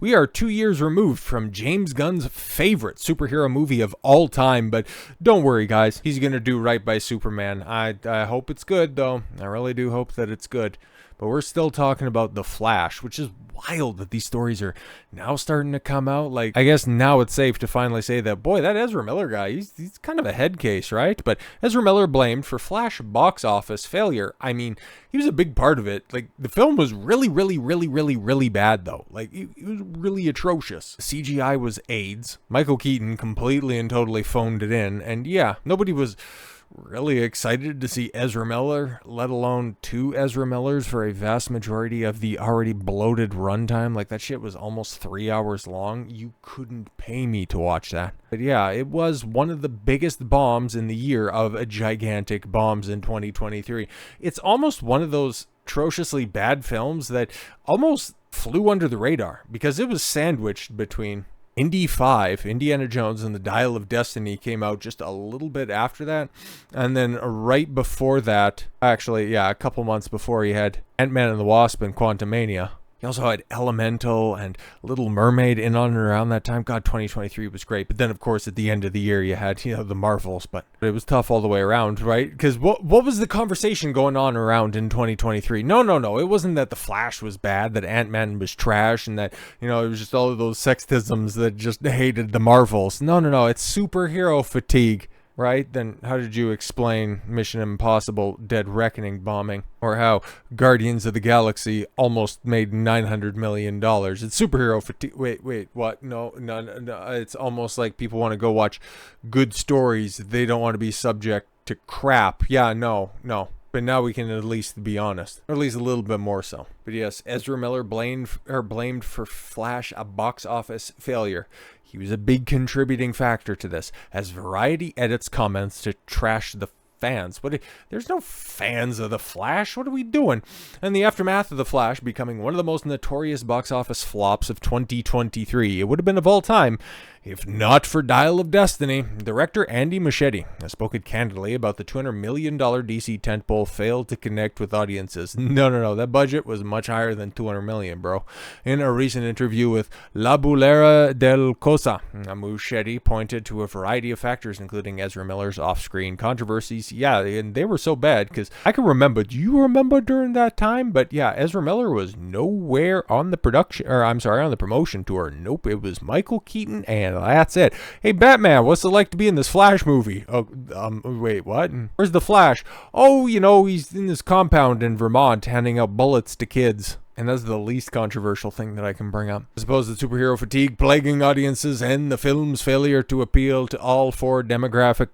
We are 2 years removed from James Gunn's favorite superhero movie of all time, but don't worry, guys. He's going to do right by Superman. I hope it's good, though. I really do hope that it's good. But we're still talking about The Flash, which is wild that these stories are now starting to come out. Like, I guess now it's safe to finally say that, boy, that Ezra Miller guy, he's kind of a head case, right? But Ezra Miller blamed for Flash box office failure. I mean, he was a big part of it. Like, the film was really, really, really, really, really bad, though. Like, it was really atrocious. CGI was AIDS. Michael Keaton completely and totally phoned it in. And yeah, nobody was really excited to see Ezra Miller, let alone two Ezra Millers for a vast majority of the already bloated runtime. Like, that shit was almost 3 hours long. You couldn't pay me to watch that. But yeah, it was one of the biggest bombs in the year of a gigantic bombs in 2023. It's almost one of those atrociously bad films that almost flew under the radar because it was sandwiched between Indy 5, Indiana Jones and the Dial of Destiny came out just a little bit after that. And then right before that, actually, yeah, a couple months before, he had Ant-Man and the Wasp and Quantumania. He also had Elemental and Little Mermaid in on and around that time. God, 2023 was great. But then, of course, at the end of the year, you had, the Marvels. But it was tough all the way around, right? Because what was the conversation going on around in 2023? No. It wasn't that The Flash was bad, that Ant-Man was trash, and that, it was just all of those sexisms that just hated the Marvels. No. It's superhero fatigue. Right? Then how did you explain Mission Impossible Dead Reckoning bombing? Or how Guardians of the Galaxy almost made $900 million? It's superhero fatigue. Wait, what? No. It's almost like people want to go watch good stories. They don't want to be subject to crap. Yeah, no. But now we can at least be honest, or at least a little bit more so. But yes, Ezra Miller blamed for Flash a box office failure. He was a big contributing factor to this, as Variety edits comments to trash the fans. There's no fans of The Flash. What are we doing? And the aftermath of The Flash becoming one of the most notorious box office flops of 2023. It would have been of all time, if not for Dial of Destiny. Director Andy Muschietti has spoken candidly about the $200 million DC tentpole failed to connect with audiences. No. That budget was much higher than $200 million, bro. In a recent interview with La Bulera del Cosa, Muschietti pointed to a variety of factors, including Ezra Miller's off-screen controversies. Yeah, and they were so bad because I can remember. Do you remember during that time? But yeah, Ezra Miller was nowhere on the on the promotion tour. Nope, it was Michael Keaton and that's it. Hey, Batman, what's it like to be in this Flash movie? Oh, wait, what? Where's the Flash? Oh, he's in this compound in Vermont handing out bullets to kids. And that's the least controversial thing that I can bring up. I suppose the superhero fatigue plaguing audiences and the film's failure to appeal to all four demographic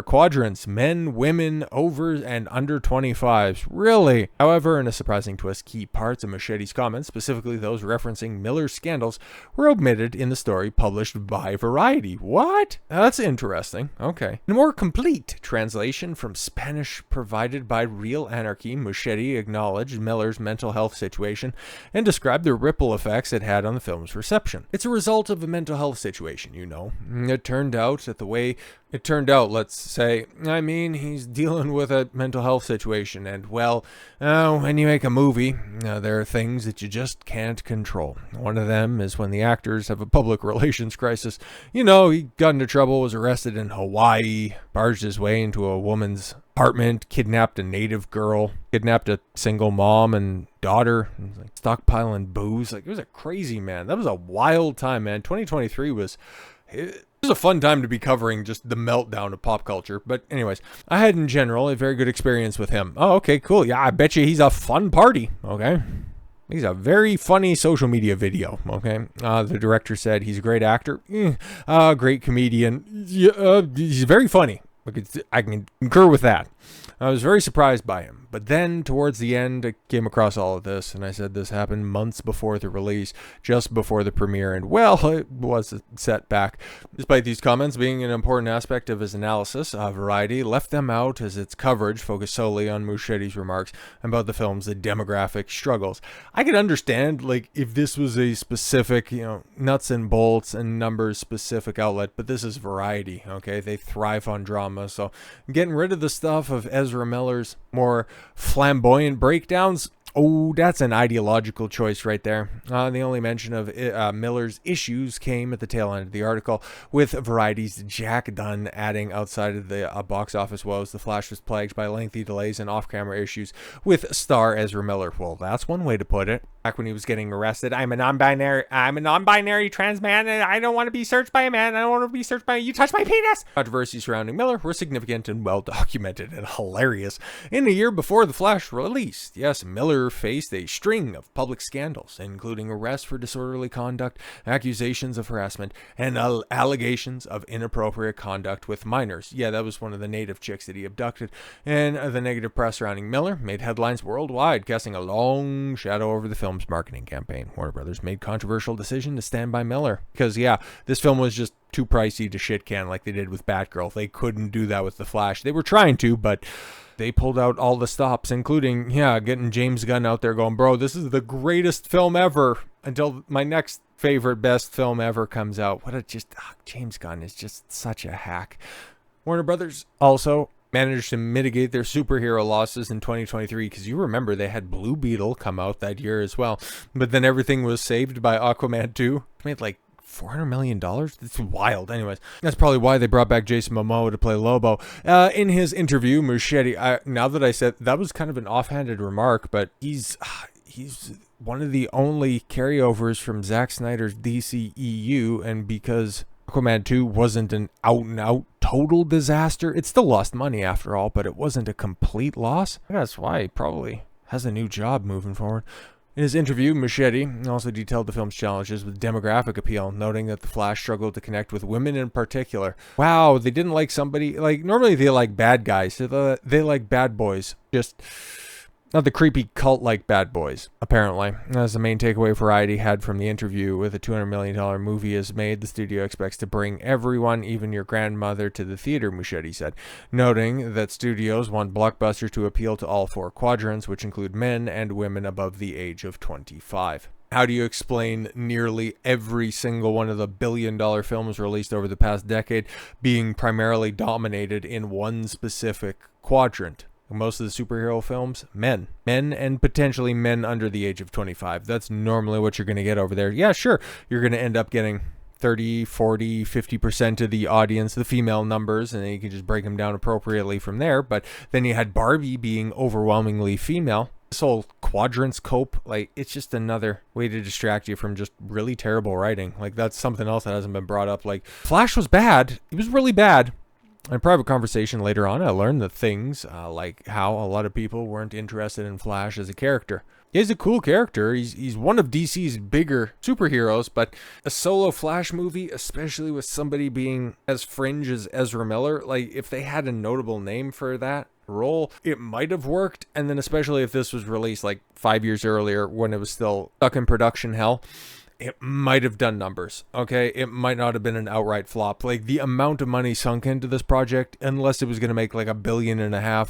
quadrants, men, women, over and under 25s. Really? However, in a surprising twist, key parts of Muschietti's comments, specifically those referencing Miller's scandals, were omitted in the story published by Variety. What? That's interesting. Okay. In a more complete translation from Spanish provided by Real Anarchy, Muschietti acknowledged Miller's mental health situation and described the ripple effects it had on the film's reception. It's a result of a mental health situation, It turned out that the way it turned out, let's say, he's dealing with a mental health situation, and when you make a movie, there are things that you just can't control. One of them is when the actors have a public relations crisis. He got into trouble, was arrested in Hawaii, barged his way into a woman's apartment, kidnapped a native girl, kidnapped a single mom and daughter, and stockpiling booze. It was a crazy, man. That was a wild time, man. 2023 was... It was a fun time to be covering just the meltdown of pop culture. But anyways, I had in general a very good experience with him. Oh, okay, cool. Yeah, I bet you he's a fun party. Okay. He's a very funny social media video. Okay. The director said he's a great actor. Great comedian. Yeah, he's very funny. I can concur with that. I was very surprised by him. But then, towards the end, I came across all of this, and I said this happened months before the release, just before the premiere, and it was a setback. Despite these comments being an important aspect of his analysis, Variety left them out as its coverage focused solely on Muschietti's remarks about the film's demographic struggles. I could understand, if this was a specific, nuts and bolts and numbers specific outlet, but this is Variety, okay? They thrive on drama, so getting rid of the stuff of Ezra Miller's more flamboyant breakdowns, Oh, that's an ideological choice right there. The only mention of Miller's issues came at the tail end of the article, with Variety's Jack Dunn adding, outside of the box office woes, The Flash was plagued by lengthy delays and off-camera issues with star Ezra Miller. Well, that's one way to put it. Back when he was getting arrested, I'm a non-binary trans man, and I don't want to be searched by a man. I don't want to be searched by you. Touch my penis. Controversies surrounding Miller were significant and well documented and hilarious. In the year before The Flash released, yes, Miller faced a string of public scandals, including arrests for disorderly conduct, accusations of harassment, and allegations of inappropriate conduct with minors. Yeah, that was one of the native chicks that he abducted. And the negative press surrounding Miller made headlines worldwide, casting a long shadow over the film's marketing campaign. Warner Brothers made controversial decision to stand by Miller because, yeah, this film was just too pricey to shit can like they did with Batgirl. They couldn't do that with The Flash. They were trying to, but they pulled out all the stops, including, getting James Gunn out there going, bro, this is the greatest film ever, until my next favorite best film ever comes out. James Gunn is just such a hack. Warner Brothers also managed to mitigate their superhero losses in 2023, because you remember they had Blue Beetle come out that year as well, but then everything was saved by Aquaman 2. It made like $400 million. It's wild. Anyways, that's probably why they brought back Jason Momoa to play Lobo. In his interview, Muschietti, now that I said that was kind of an offhanded remark, but he's one of the only carryovers from Zack Snyder's DCEU, and because Aquaman 2 wasn't an out-and-out total disaster, it still lost money after all, but it wasn't a complete loss. That's why he probably has a new job moving forward. In his interview, Muschietti also detailed the film's challenges with demographic appeal, noting that The Flash struggled to connect with women in particular. Wow, they didn't like somebody, like, normally they like bad guys, so they like bad boys. Just not the creepy cult-like bad boys, apparently. That's the main takeaway Variety had from the interview. With a $200 million movie is made, the studio expects to bring everyone, even your grandmother, to the theater, Muschietti said, noting that studios want blockbuster to appeal to all four quadrants, which include men and women above the age of 25. How do you explain nearly every single one of the billion-dollar films released over the past decade being primarily dominated in one specific quadrant? Most of the superhero films, men and potentially men under the age of 25. That's normally what you're going to get over there. Yeah, sure, you're going to end up getting 30, 40, 50% of the audience, the female numbers, and then you can just break them down appropriately from there. But then you had Barbie being overwhelmingly female. This whole quadrants cope, like, it's just another way to distract you from just really terrible writing. Like, that's something else that hasn't been brought up. Like, Flash was bad. It was really bad. In a private conversation later on, I learned that things like how a lot of people weren't interested in Flash as a character. He's a cool character. He's one of DC's bigger superheroes, but a solo Flash movie, especially with somebody being as fringe as Ezra Miller, like, if they had a notable name for that role, it might have worked. And then especially if this was released like 5 years earlier when it was still stuck in production hell, it might have done numbers, okay? It might not have been an outright flop. Like, the amount of money sunk into this project, unless it was going to make like $1.5 billion,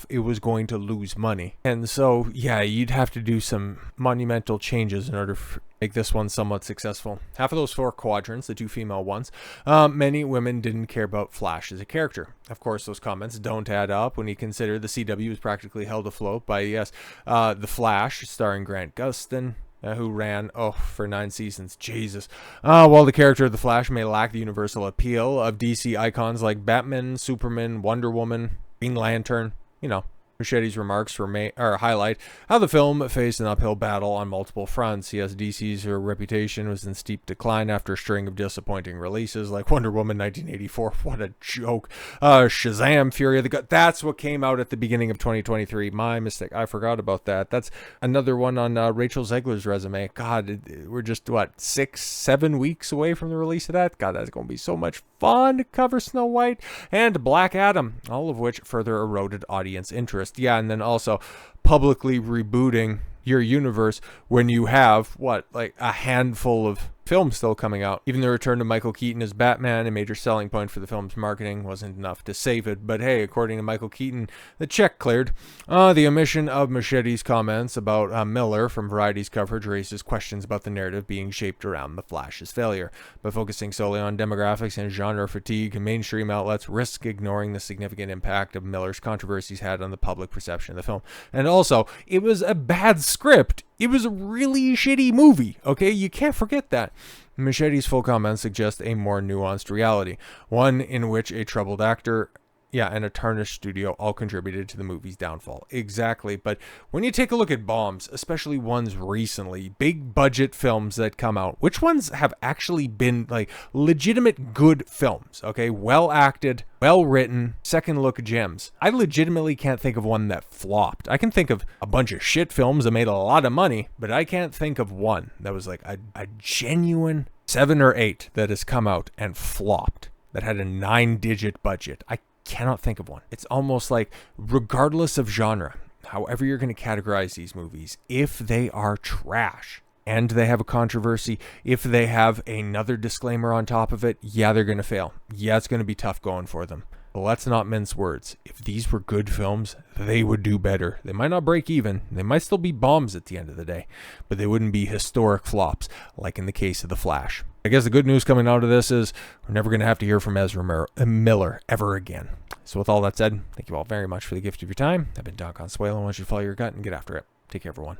it was going to lose money. And so, yeah, you'd have to do some monumental changes in order to make this one somewhat successful. Half of those four quadrants, the two female ones, many women didn't care about Flash as a character. Of course, those comments don't add up when you consider the CW was practically held afloat by, The Flash, starring Grant Gustin, who ran, for 9 seasons. Jesus. While the character of the Flash may lack the universal appeal of DC icons like Batman, Superman, Wonder Woman, Green Lantern, Muschietti's remarks highlight how the film faced an uphill battle on multiple fronts. Yes, DC's reputation was in steep decline after a string of disappointing releases like Wonder Woman 1984. What a joke. Shazam! Fury of the Gods. That's what came out at the beginning of 2023. My mistake. I forgot about that. That's another one on Rachel Zegler's resume. God, we're just, 6-7 weeks away from the release of that? God, that's going to be so much fun to cover Snow White and Black Adam, all of which further eroded audience interest. Yeah, and then also publicly rebooting your universe when you have, a handful of film still coming out. Even the return to Michael Keaton as Batman, a major selling point for the film's marketing, wasn't enough to save it. But hey, according to Michael Keaton, the check cleared. The omission of Muschietti's comments about Miller from Variety's coverage raises questions about the narrative being shaped around The Flash's failure. By focusing solely on demographics and genre fatigue, mainstream outlets risk ignoring the significant impact of Miller's controversies had on the public perception of the film. And also, it was a bad script. It was a really shitty movie, okay? You can't forget that. Muschietti's full comments suggest a more nuanced reality, one in which a troubled actor and a tarnished studio all contributed to the movie's downfall. Exactly. But when you take a look at bombs, especially ones recently, big budget films that come out, which ones have actually been like legitimate good films? Okay. Well acted, well written, second look gems. I legitimately can't think of one that flopped. I can think of a bunch of shit films that made a lot of money, but I can't think of one that was like a genuine 7 or 8 that has come out and flopped, that had a 9-digit budget. I cannot think of one. It's almost like, regardless of genre, however you're going to categorize these movies, if they are trash and they have a controversy, if they have another disclaimer on top of it, they're going to fail. It's going to be tough going for them. But let's not mince words. If these were good films, they would do better. They might not break even. They might still be bombs at the end of the day, but they wouldn't be historic flops like in the case of The Flash. I guess the good news coming out of this is we're never going to have to hear from Ezra Miller ever again. So with all that said, thank you all very much for the gift of your time. I've been Don Consuelo. I want you to follow your gut and get after it. Take care, everyone.